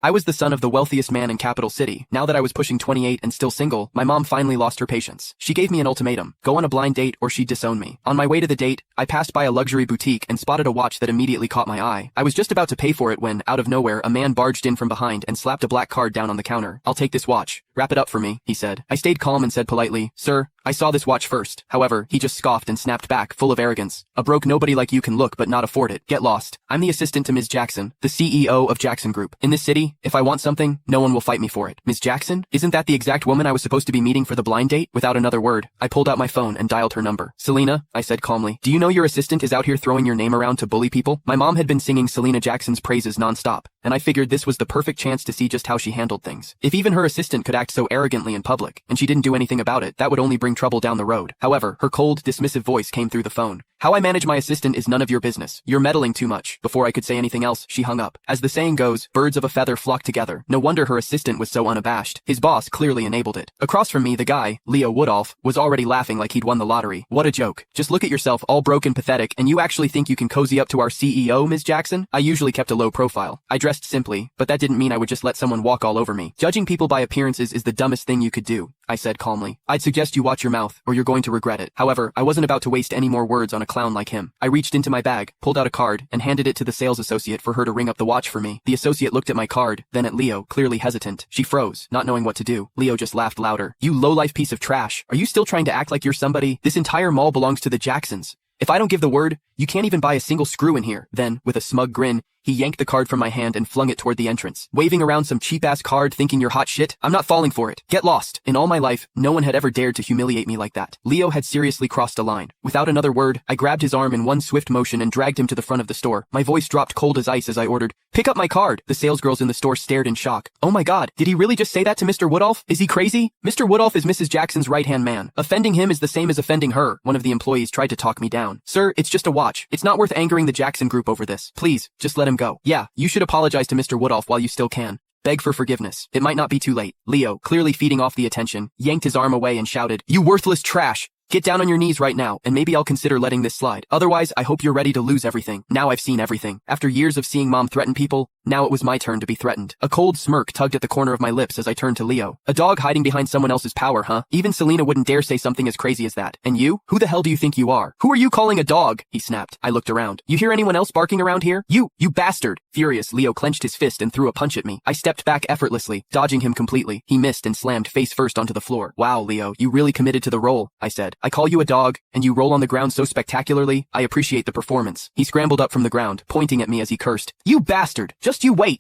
I was the son of the wealthiest man in Capital City. Now that I was pushing 28 and still single, my mom finally lost her patience. She gave me an ultimatum: go on a blind date or she'd disown me. On my way to the date, I passed by a luxury boutique and spotted a watch that immediately caught my eye. I was just about to pay for it when, out of nowhere, a man barged in from behind and slapped a black card down on the counter. "I'll take this watch. Wrap it up for me," he said. I stayed calm and said politely, "Sir, I saw this watch first." However, he just scoffed and snapped back, full of arrogance. "A broke nobody like you can look but not afford it. Get lost. I'm the assistant to Ms. Jackson, the CEO of Jackson Group. In this city, if I want something, no one will fight me for it." "Ms. Jackson? Isn't that the exact woman I was supposed to be meeting for the blind date?" Without another word, I pulled out my phone and dialed her number. "Selena," I said calmly, "do you know your assistant is out here throwing your name around to bully people?" My mom had been singing Selena Jackson's praises nonstop, and I figured this was the perfect chance to see just how she handled things. If even her assistant could act so arrogantly in public, and she didn't do anything about it, that would only bring trouble down the road. However, her cold, dismissive voice came through the phone. "How I manage my assistant is none of your business. You're meddling too much." Before I could say anything else, she hung up. As the saying goes, birds of a feather flock together. No wonder her assistant was so unabashed. His boss clearly enabled it. Across from me, the guy, Leo Woodolph, was already laughing like he'd won the lottery. "What a joke. Just look at yourself, all broke and pathetic, and you actually think you can cozy up to our CEO, Ms. Jackson?" I usually kept a low profile. I dressed simply, but that didn't mean I would just let someone walk all over me. "Judging people by appearances is the dumbest thing you could do," I said calmly. "I'd suggest you watch your mouth, or you're going to regret it." However, I wasn't about to waste any more words on a clown like him. I reached into my bag, pulled out a card, and handed it to the sales associate for her to ring up the watch for me. The associate looked at my card, then at Leo, clearly hesitant. She froze, not knowing what to do. Leo just laughed louder. "You low-life piece of trash. Are you still trying to act like you're somebody? This entire mall belongs to the Jacksons. If I don't give the word, you can't even buy a single screw in here." Then, with a smug grin, he yanked the card from my hand and flung it toward the entrance. "Waving around some cheap-ass card thinking you're hot shit? I'm not falling for it. Get lost." In all my life, no one had ever dared to humiliate me like that. Leo had seriously crossed a line. Without another word, I grabbed his arm in one swift motion and dragged him to the front of the store. My voice dropped cold as ice as I ordered, "Pick up my card." The salesgirls in the store stared in shock. "Oh my god, did he really just say that to Mr. Woodolph? Is he crazy?" "Mr. Woodolph is Mrs. Jackson's right-hand man. Offending him is the same as offending her." One of the employees tried to talk me down. "Sir, it's just a watch. It's not worth angering the Jackson Group over this. Please, just let him go." "Yeah, you should apologize to Mr. Woodolph while you still can. Beg for forgiveness. It might not be too late." Leo, clearly feeding off the attention, yanked his arm away and shouted, "You worthless trash! Get down on your knees right now, and maybe I'll consider letting this slide. Otherwise, I hope you're ready to lose everything." Now I've seen everything. After years of seeing Mom threaten people, now it was my turn to be threatened. A cold smirk tugged at the corner of my lips as I turned to Leo. "A dog hiding behind someone else's power, huh? Even Selena wouldn't dare say something as crazy as that. And you? Who the hell do you think you are? Who are you calling a dog?" he snapped. I looked around. "You hear anyone else barking around here? You bastard!" Furious, Leo clenched his fist and threw a punch at me. I stepped back effortlessly, dodging him completely. He missed and slammed face first onto the floor. "Wow, Leo, you really committed to the role," I said. "I call you a dog, and you roll on the ground so spectacularly. I appreciate the performance." He scrambled up from the ground, pointing at me as he cursed, "You bastard! Just you wait!"